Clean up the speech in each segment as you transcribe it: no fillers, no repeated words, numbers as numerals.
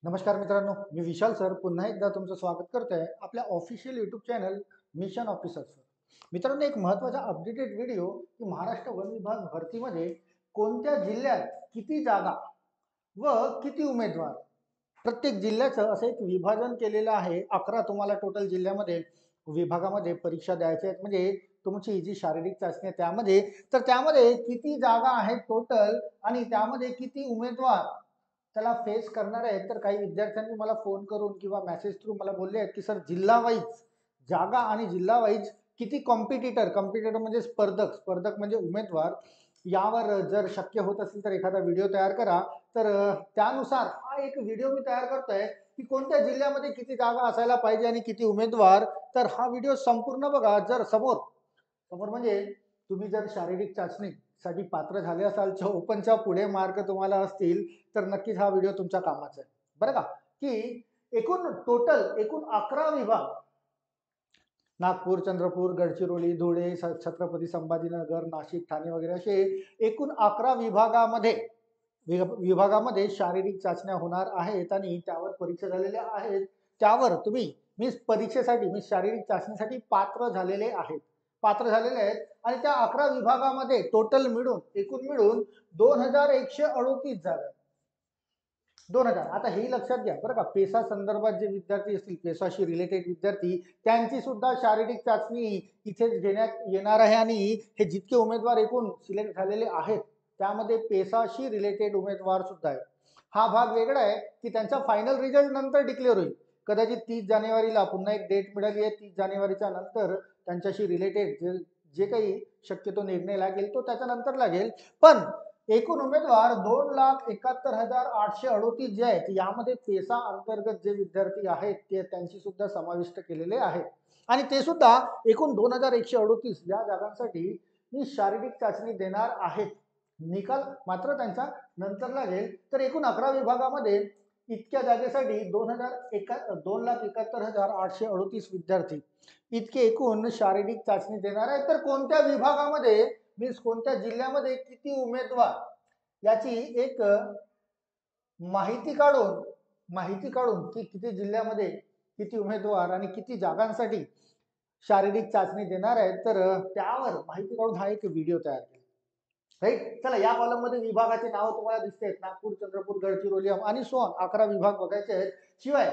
नमस्कार मित्रांनो, मी विशाल सर पुन्हा एकदा तुमचं स्वागत करतोय आपल्या official YouTube channel mission officer sir. मित्रांनो, एक महत्त्वाचा अपडेटेड व्हिडिओ की महाराष्ट्र वन विभाग भरतीमध्ये कोणत्या जिल्ह्यात किती जागा व किती उमेदवार, प्रत्येक जिल्ह्याचं असं एक विभाजन केलेलं आहे. 11 तुम्हाला टोटल जिल्ह्यामध्ये विभागामध्ये परीक्षा द्यायच्या आहेत. म्हणजे तुमची जी शारीरिक चाचणी आहे त्यामध्ये, तर त्यामध्ये किती जागा आहेत टोटल आणि त्यामध्ये किती उमेदवार त्याला फेस करणार आहेत. तर काही विद्यार्थ्यांनी मला फोन करून किंवा मेसेज थ्रू मला बोलले आहेत की सर, जिल्हा वाईज जागा आणि जिल्हा वाईज किती कॉम्पिटिटर, कॉम्पिटिटर म्हणजे स्पर्धक, स्पर्धक म्हणजे उमेदवार, यावर जर शक्य होत असेल तर एखादा व्हिडिओ तयार करा. तर त्यानुसार हा एक व्हिडिओ मी तयार करतोय की कोणत्या जिल्ह्यामध्ये किती जागा असायला पाहिजे आणि किती उमेदवार. तर हा व्हिडिओ संपूर्ण बघा. जर समोर समोर म्हणजे तुम्ही जर शारीरिक चाचणीसाठी पात्र झाले असाल, ओपनच्या पुढे मार्क तुम्हाला असतील, तर नक्कीच हा व्हिडिओ तुमच्या कामाचा आहे. बरं का? की एकूण 11 विभाग, नागपूर, चंद्रपूर, गडचिरोली, धुळे, छत्रपती संभाजीनगर, नाशिक, ठाणे वगैरे असे एकूण 11 विभागामध्ये शारीरिक चाचण्या होणार आहेत आणि त्यावर परीक्षा झालेल्या आहेत. त्यावर तुम्ही मी शारीरिक चाचणीसाठी पात्र झालेले आहेत आणि त्या 11 विभागामध्ये टोटल मिळून एकूण मिळून 2138 जागा आहेत. 2000. आता हे लक्षात घ्या बरं का, पेसा संदर्भात जे विद्यार्थी असतील, पेसाशी रिलेटेड विद्यार्थी, त्यांची सुद्धा शारीरिक चाचणी इथेच घेण्यात येणार आहे. आणि हे जितके उमेदवार एकूण सिलेक्ट झालेले आहेत त्यामध्ये पेसाशी रिलेटेड उमेदवार सुद्धा आहेत. हा भाग वेगळा आहे की त्यांचा फायनल रिझल्ट नंतर डिक्लेअर होईल. कदाचित 30 जानेवारीला पुन्हा एक डेट मिळाली आहे. 30 जानेवारीच्या नंतर त्यांच्याशी रिलेटेड जे जे काही शक्यतो निर्णय लागेल तो त्याच्यानंतर लागेल. पण एकूण उमेदवार 2,71,838 जे आहेत, यामध्ये पेसा अंतर्गत जे विद्यार्थी आहेत ते त्यांची सुद्धा समाविष्ट केलेले आहेत. आणि ते सुद्धा एकूण 2,138 या जागांसाठी मी शारीरिक चाचणी देणार आहेत. निकाल मात्र त्यांचा नंतर लागेल. तर एकूण 11 विभागामध्ये इतक्या जागेसाठी 2,71,838 विद्यार्थी इतके एकूण शारीरिक चाचणी देणार आहेत. तर कोणत्या विभागामध्ये मीन्स कोणत्या जिल्ह्यामध्ये किती उमेदवार याची एक माहिती काढून की किती जिल्ह्यामध्ये किती उमेदवार आणि किती जागांसाठी शारीरिक चाचणी देणार आहेत, तर त्यावर माहिती काढून हा एक व्हिडिओ तयार केला. राईट. चला, या कॉलम मध्ये विभागाचे नाव तुम्हाला दिसते आहेत. नागपूर, चंद्रपूर, गडचिरोली आणि सो ऑन 11 विभाग बघायचे आहेत. शिवाय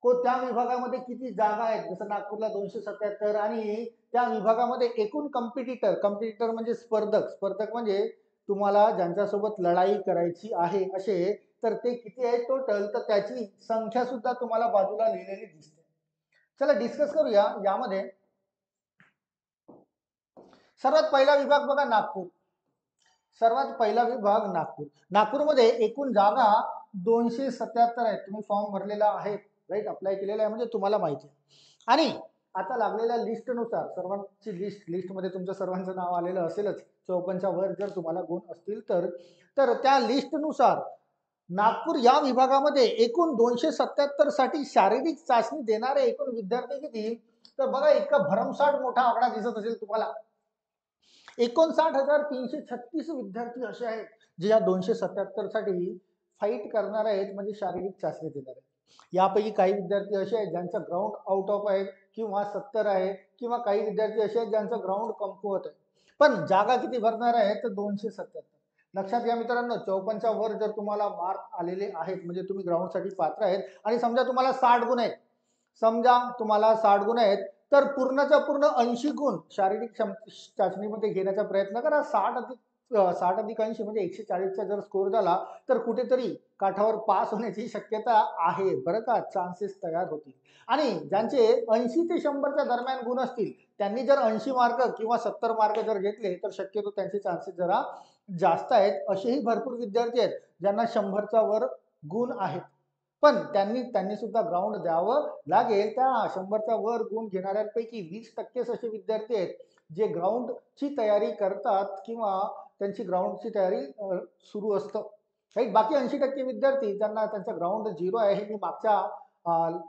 त्या विभागामध्ये किती जागा आहेत, जसं नागपूरला 277 आणि त्या विभागामध्ये एकूण कॉम्पिटिटर म्हणजे स्पर्धक म्हणजे तुम्हाला ज्यांच्यासोबत लढाई करायची आहे असे, तर ते किती आहेत टोटल, तर त्याची संख्या सुद्धा तुम्हाला बाजूला लिहिलेली दिसते. चला डिस्कस करूया. यामध्ये सर्वात पहिला विभाग बघा, नागपूर. सर्वात पहिला विभाग नागपूर. नागपूरमध्ये एकूण जागा 277 आहेत. तुम्ही फॉर्म भरलेला आहे, राईट, अप्लाय केलेला आहे, म्हणजे तुम्हाला माहिती आहे. आणि आता लागलेल्या लिस्टनुसार सर्वांची लिस्टमध्ये तुमचं सर्वांचं नाव आलेलं असेलच. 54च्या वर जर तुम्हाला गुण असतील तर तर त्या लिस्टनुसार नागपूर या विभागामध्ये एकूण 277 साठी शारीरिक चाचणी देणारे एकूण विद्यार्थी किती, तर बघा, इतका भरमसाठ मोठा आकडा दिसत असेल तुम्हाला. 59,336 विद्यार्थी असे आहेत जे या 277 साठी फाईट करणार आहेत, म्हणजे शारीरिक चाचणी देणार आहेत. यापैकी काही विद्यार्थी असे आहेत ज्यांचं ग्राउंड आउट ऑफ आहे किंवा 70 आहे, किंवा काही विद्यार्थी असे आहेत ज्यांचं ग्राउंड कमकुवत आहे. पण जागा किती भरणार आहेत, तर 277. लक्षात घ्या मित्रांनो, 54च्या वर जर तुम्हाला मार्क आलेले आहेत म्हणजे तुम्ही ग्राउंडसाठी पात्र आहेत. आणि समजा तुम्हाला 60 गुण आहेत, तर पूर्णच्या पूर्ण 80 गुण शारीरिक चाचणीमध्ये घेण्याचा प्रयत्न करा. 60 अधिक 80 म्हणजे 140चा जर स्कोर झाला तर कुठेतरी काठावर पास होण्याची शक्यता आहे, बरं का, चान्सेस तयार होतील. आणि ज्यांचे 80 ते 100च्या दरम्यान गुण असतील त्यांनी जर 80 मार्क किंवा 70 मार्क जर घेतले तर शक्यतो त्यांचे चान्सेस जरा जास्त आहेत. असेही भरपूर विद्यार्थी आहेत ज्यांना 100च्या वर गुण आहेत, पण त्यांनी सुद्धा ग्राउंड द्यावं लागेल. त्या 100च्या वर गुण घेणाऱ्यांपैकी 20% असे विद्यार्थी आहेत जे ग्राउंडची तयारी करतात किंवा त्यांची ग्राउंडची तयारी सुरू असतं, राईट. बाकी 80% विद्यार्थी ज्यांना त्यांचा ग्राउंड 0 आहे, हे मी मागच्या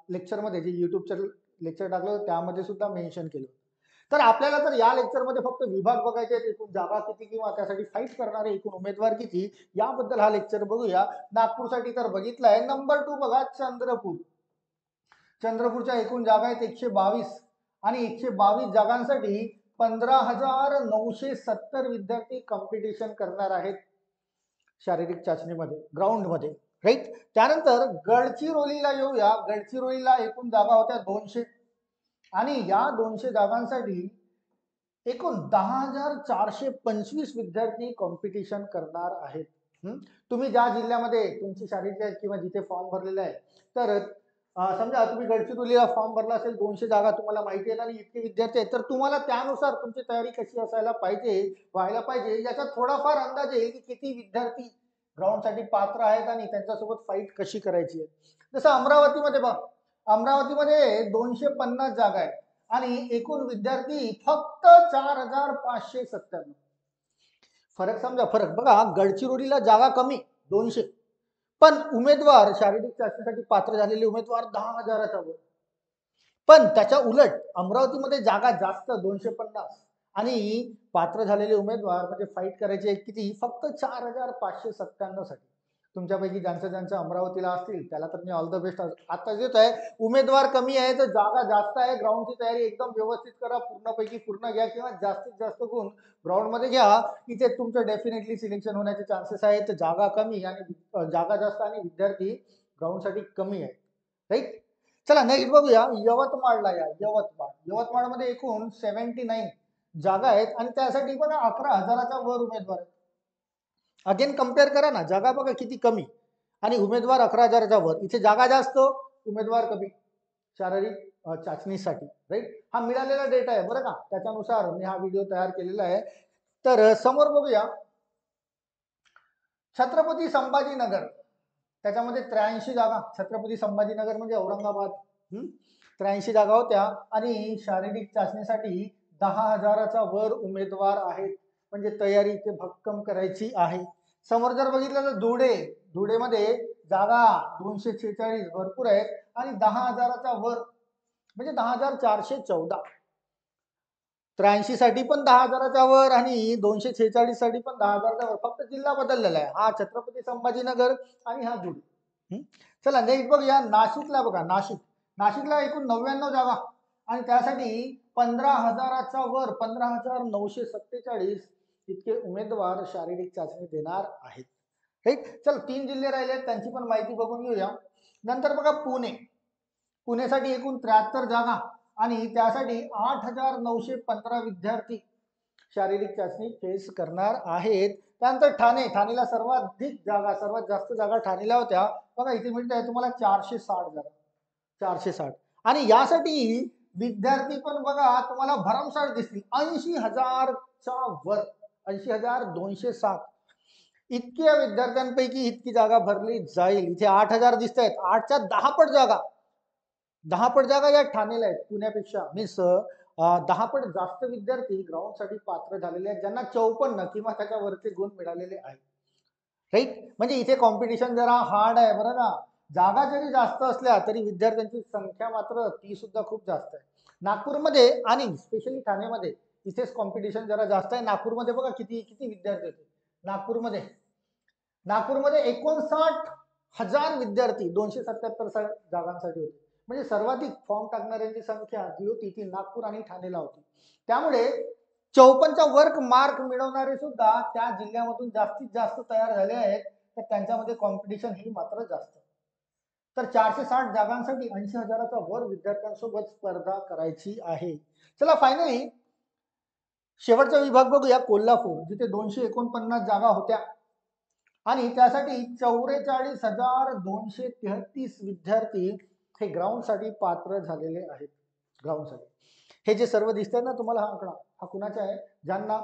लेक्चरमध्ये जे युट्यूबचं लेक्चर टाकलं त्यामध्ये सुद्धा मेन्शन केलं. तर आपल्याला तर या लेक्चरमध्ये फक्त विभाग बघायचे आहेत, एकूण जागा किती किंवा त्यासाठी फाईट करणारे एकूण उमेदवार किती, याबद्दल हा लेक्चर बघूया. नागपूरसाठी तर बघितलाय. नंबर 2 बघा, चंद्रपूर. चंद्रपूरच्या एकूण जागा आहेत 122 आणि 122 जागांसाठी 15,970 विद्यार्थी कॉम्पिटिशन करणार आहेत शारीरिक चाचणीमध्ये, ग्राउंडमध्ये, राईट. त्यानंतर गडचिरोलीला येऊया. गडचिरोलीला एकूण जागा होत्या 200 आणि या 200 जागांसाठी एकूण 10,425 विद्यार्थी कॉम्पिटिशन करणार आहेत. तुम्ही ज्या जिल्ह्यामध्ये तुमची शारीरिक किंवा जिथे फॉर्म भरलेला आहे, तर समजा तुम्ही गडचिरोलीला फॉर्म भरला असेल, 200 जागा तुम्हाला माहिती आहे आणि इतके विद्यार्थी आहेत, तर तुम्हाला त्यानुसार तुमची तयारी कशी असायला पाहिजे, व्हायला पाहिजे, याचा थोडाफार अंदाज येईल की किती विद्यार्थी ग्राउंडसाठी पात्र आहेत आणि त्यांच्यासोबत फाईट कशी करायची आहे. जसं अमरावतीमध्ये बघ, अमरावतीमध्ये 250 जागा आहेत आणि एकूण विद्यार्थी फक्त 4,597. फरक समजा, फरक बघा. गडचिरोलीला जागा कमी 200, पण उमेदवार शारीरिक चाचणीसाठी पात्र झालेले उमेदवार 10,000च्या वर. पण त्याच्या उलट अमरावतीमध्ये जागा जास्त 250 आणि पात्र झालेले उमेदवार म्हणजे फाईट करायचे किती, फक्त 4,597 साठी. तुमच्यापैकी ज्यांचं अमरावतीला असतील त्याला तर मी ऑल द बेस्ट आता देत आहे. उमेदवार कमी आहे तर जागा जास्त आहे. ग्राउंडची तयारी एकदम व्यवस्थित करा, पूर्णपैकी पूर्ण घ्या किंवा जास्तीत जास्त गुण ग्राउंडमध्ये घ्या. इथे तुमचं डेफिनेटली सिलेक्शन होण्याचे चान्सेस आहेत. जागा कमी आणि जागा जास्त आणि विद्यार्थी ग्राउंडसाठी कमी आहे, राईट. चला नेक्स्ट बघूया. यवतमाळला या. यवतमाळमध्ये एकूण 79 जागा आहेत आणि त्यासाठी बघा 11,000च्या वर उमेदवार आहेत. अगेन कम्पेअर करा ना, जागा बघा किती कमी आणि उमेदवार 11,000च्या वर. इथे जागा जास्त, उमेदवार कमी शारीरिक चाचणीसाठी, राईट. हा मिळालेला डेटा आहे बरं का, त्याच्यानुसार मी हा व्हिडिओ तयार केलेला आहे. तर समोर बघूया छत्रपती संभाजीनगर. त्याच्यामध्ये 83 जागा. छत्रपती संभाजीनगर म्हणजे औरंगाबाद. 83 जागा होत्या आणि शारीरिक चाचणीसाठी 10,000च्या वर उमेदवार आहेत. म्हणजे तयारी इथे भक्कम करायची आहे. समोर जर बघितलं तर धुळेमध्ये जागा 246 भरपूर आहेत आणि 10,000च्या वर म्हणजे 10,414. 83 साठी पण 10,000च्या वर आणि 246 साठी पण 10,000च्या वर. फक्त जिल्हा बदललेला आहे. हा छत्रपती संभाजीनगर आणि हा धुळे. चला नेक्स्ट बघूया. नाशिकला बघा. नाशिकला एकूण 99 जागा आणि त्यासाठी 15,000च्या वर 15,947 इतके उमेदवार शारीरिक चाचणी देणार आहेत, राईट. चल 3 जिल्हे राहिले, त्यांची पण माहिती बघून घेऊया. नंतर बघा पुणेसाठी एकूण 73 जागा आणि त्यासाठी 8,915 विद्यार्थी शारीरिक चाचणी फेस करणार आहेत. त्यानंतर ठाणेला सर्वात जास्त जागा ठाणेला होत्या बघा. इथे मिळत आहे तुम्हाला 460 जागा, 460. आणि यासाठी विद्यार्थी पण बघा तुम्हाला भरमसाठ दिसतील. 80,000च्या वर, 80,207 इतक्या विद्यार्थ्यांपैकी इतकी जागा भरली जाईल. इथे 8,000 दिसत आहेत. 8च्या 10 पट जागा या ठाणेला आहेत पुण्यापेक्षा. मीन्स 10 पट जास्त विद्यार्थी ग्राउंडसाठी पात्र झालेले आहेत, ज्यांना 54 किंवा त्याच्यावरचे गुण मिळालेले आहेत, राईट. म्हणजे इथे कॉम्पिटिशन जरा हार्ड आहे बरं का. जागा जरी जास्त असल्या तरी विद्यार्थ्यांची संख्या मात्र ती सुद्धा खूप जास्त आहे. नागपूरमध्ये आणि स्पेशली ठाणेमध्ये इथेच कॉम्पिटिशन जरा जास्त आहे. नागपूरमध्ये बघा किती विद्यार्थी होते. नागपूरमध्ये 59,000 विद्यार्थी 277 जागांसाठी होते. म्हणजे सर्वाधिक फॉर्म टाकणाऱ्यांची संख्या जी होती ती नागपूर आणि ठाणेला होती. त्यामुळे 54चा वर्क मार्क मिळवणारे सुद्धा त्या जिल्ह्यामधून जास्तीत जास्त तयार झाले आहेत. तर त्यांच्यामध्ये कॉम्पिटिशन ही मात्र जास्त. तर 460 जागांसाठी 80,000च्या वर विद्यार्थ्यांसोबत स्पर्धा करायची आहे. चला फायनली शेवटचा विभाग बघूया. कोल्हापूर, जिथे 249 जागा होत्या आणि त्यासाठी 44,233 विद्यार्थी हे ग्राउंडसाठी पात्र झालेले आहेत. ग्राउंडसाठी हे जे सर्व दिसतंय ना तुम्हाला, हा आकडा हा कुणाचा आहे, ज्यांना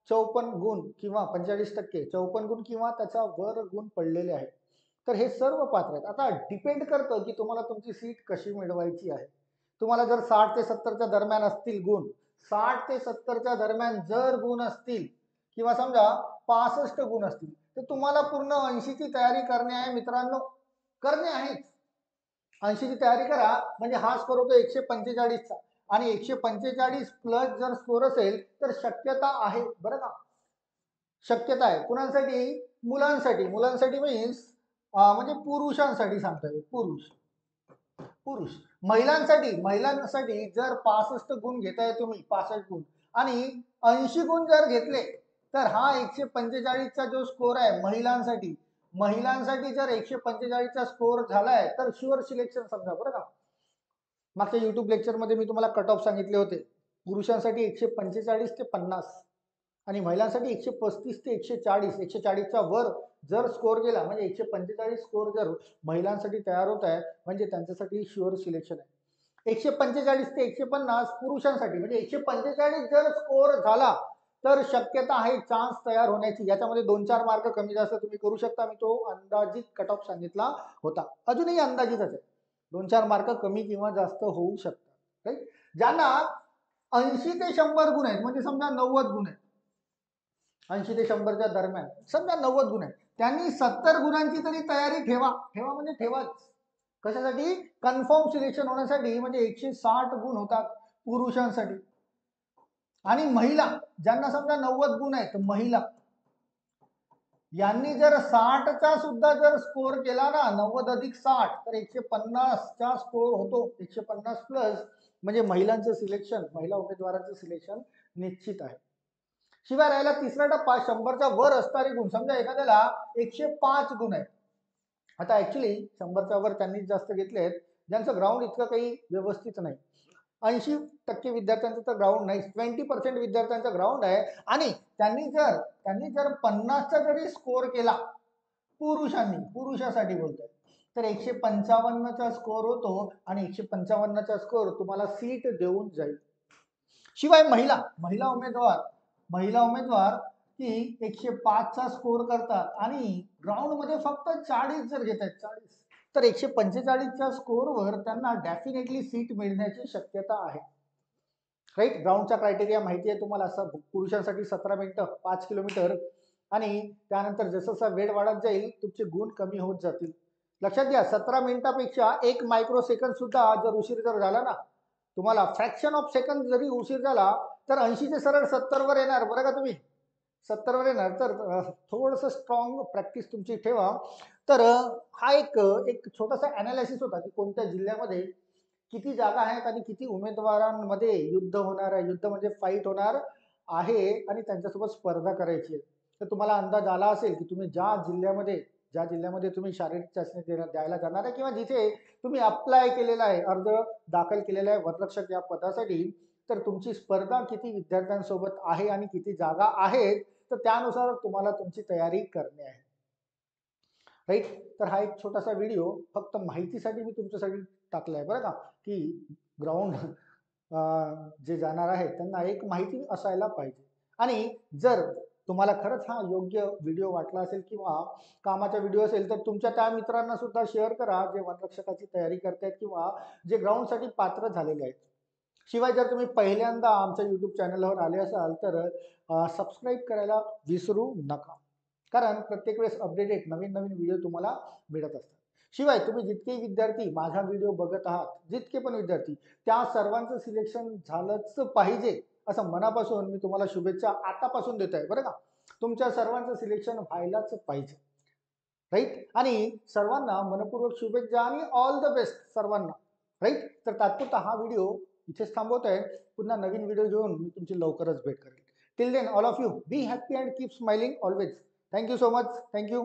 54 गुण किंवा 45% 54 गुण किंवा त्याचा वर गुण पडलेले आहेत. तर हे सर्व पात्र आहेत. आता डिपेंड करतं की तुम्हाला तुमची सीट कशी मिळवायची आहे. तुम्हाला जर 60 ते 70च्या दरम्यान असतील गुण, 60 ते 70च्या दरम्यान जर गुण असतील किंवा समजा 65 गुण असतील, तर तुम्हाला पूर्ण 80ची तयारी करणे आहे मित्रांनो, करणे आहे. 80ची तयारी करा. म्हणजे हा स्कोर होतो 145चा आणि 145 प्लस जर स्कोर असेल तर शक्यता आहे बरं का, शक्यता आहे. कुणासाठी? मुलांसाठी. मुलांसाठी मीन्स म्हणजे पुरुषांसाठी सांगता पुरुष पुरुष. महिलांसाठी जर 65 गुण घेताय तुम्ही, 65 गुण आणि 80 गुण जर घेतले तर हा 145चा जो स्कोर आहे महिलांसाठी जर 145चा स्कोर झालाय तर शुअर सिलेक्शन समजा बरं का. मागच्या युट्यूब लेक्चरमध्ये मी तुम्हाला कट ऑफ सांगितले होते. पुरुषांसाठी 145 ते 50 आणि महिलांसाठी 135 ते 140. 140च्या वर जर स्कोर गेला म्हणजे 145 स्कोर जर महिलांसाठी तयार होत आहे म्हणजे त्यांच्यासाठी शुअर सिलेक्शन आहे. 145 ते 150 पुरुषांसाठी म्हणजे 145 जर स्कोर झाला तर शक्यता आहे चान्स तयार होण्याची. याच्यामध्ये 2-4 मार्क कमी जास्त तुम्ही करू शकता. मी तो अंदाजित कट ऑफ सांगितला होता, अजूनही अंदाजितच आहे. 2-4 मार्क कमी किंवा जास्त होऊ शकतात. राईट. ज्यांना 80 ते 100 गुण आहेत म्हणजे समजा 90 गुण आहेत, 80 ते 100च्या दरम्यान समजा 90 गुण आहेत, त्यांनी 70 गुणांची तरी तयारी ठेवा. ठेवा म्हणजे ठेवाच. कशासाठी? कन्फर्म सिलेक्शन होण्यासाठी. म्हणजे 160 गुण होतात पुरुषांसाठी. आणि महिला ज्यांना समजा 90 गुण आहेत, महिला यांनी जर 60चा सुद्धा जर स्कोर केला ना, 90 अधिक 60 तर 150चा स्कोर होतो. 150 प्लस म्हणजे महिलांचं सिलेक्शन, महिला उमेदवारांचं सिलेक्शन निश्चित आहे. शिवाय राहिला तिसरा टप्पा 100च्या वर असणारे गुण. समजा एखाद्याला 105 गुण आहेत. आता ऍक्च्युली 100च्या वर त्यांनीच जास्त घेतले आहेत ज्यांचं ग्राउंड इतकं काही व्यवस्थित नाही. 80% विद्यार्थ्यांचं तर ग्राउंड नाही, 20% विद्यार्थ्यांचा ग्राउंड आहे आणि त्यांनी जर 50चा जरी स्कोर केला पुरुषासाठी बोलतोय तर 155चा स्कोर होतो आणि 155चा स्कोर तुम्हाला सीट देऊन जाईल. शिवाय महिला उमेदवार की 105चा स्कोर करतात आणि ग्राउंड मध्ये फक्त 40 जर घेत आहेत 40 तर 145च्या स्कोरवर त्यांना डेफिनेटली सीट मिळण्याची शक्यता आहे. राईट. ग्राउंडचा क्रायटेरिया माहिती आहे तुम्हाला. पुरुषांसाठी 17 मिनिटं 5 किलोमीटर आणि त्यानंतर जसं वेळ वाढत जाईल तुमचे गुण कमी होत जातील. लक्षात घ्या, 17 मिनिटापेक्षा 1 मायक्रो सेकंद सुद्धा जर उशीर जर झाला ना, तुम्हाला फ्रॅक्शन ऑफ सेकंद जरी उशीर झाला तर 80 चे सरळ 70 वर येणार बरं का. तुम्ही 70 वर येणार तर थोडंसं स्ट्रॉंग प्रॅक्टिस तुमची ठेवा. तर हा एक छोटासा अनालिसिस होता की कोणत्या जिल्ह्यामध्ये किती जागा आहेत आणि किती उमेदवारांमध्ये युद्ध होणार आहे. युद्ध म्हणजे फाईट होणार आहे आणि त्यांच्यासोबत स्पर्धा करायची आहे. तर तुम्हाला अंदाज आला असेल की तुम्ही ज्या जिल्ह्यामध्ये तुम्ही शारीरिक चाचणी द्यायला जाणार आहे किंवा जिथे तुम्ही अप्लाय केलेला आहे, अर्ज दाखल केलेला आहे वनरक्षक या पदासाठी, तर तुमची स्पर्धा किती विद्यार्थ्यांसोबत आहे आणि किती जागा आहेत तर त्यानुसार तुम्हाला तुमची तयारी करणे आहे. राईट. तर हा एक छोटासा व्हिडिओ फक्त माहितीसाठी मी तुमच्यासाठी टाकलाय बरं का, की ग्राउंड जे जाणार आहेत त्यांना एक माहिती असायला पाहिजे. आणि जर तुम्हाला खरंच हा योग्य व्हिडिओ वाटला असेल किंवा कामाचा व्हिडिओ असेल तर तुमच्या त्या मित्रांना सुद्धा शेअर करा जे वनरक्षकाची तयारी करतायत किंवा जे ग्राउंडसाठी पात्र झालेले आहेत. शिवाय जर तुम्ही पहिल्यांदा आमच्या यूट्यूब चॅनलवर आले असाल तर सबस्क्राईब करायला विसरू नका, कारण प्रत्येक वेळेस अपडेटेड नवीन व्हिडिओ तुम्हाला मिळत असतात. शिवाय तुम्ही जितके विद्यार्थी माझा व्हिडिओ बघत आहात, जितके पण विद्यार्थी, त्या सर्वांचं सिलेक्शन झालंच पाहिजे असं मनापासून मी तुम्हाला शुभेच्छा आतापासून देत आहे बरं का. तुमच्या सर्वांचं सिलेक्शन व्हायलाच पाहिजे. राईट. आणि सर्वांना मनपूर्वक शुभेच्छा आणि ऑल द बेस्ट सर्वांना. राईट. तर तात्पुरता हा व्हिडिओ इथेच थांबवत आहे. पुन्हा नवीन व्हिडिओ घेऊन मी तुमची लवकरच भेट करेन. Till then all of you be happy and keep smiling always. Thank you so much. Thank you.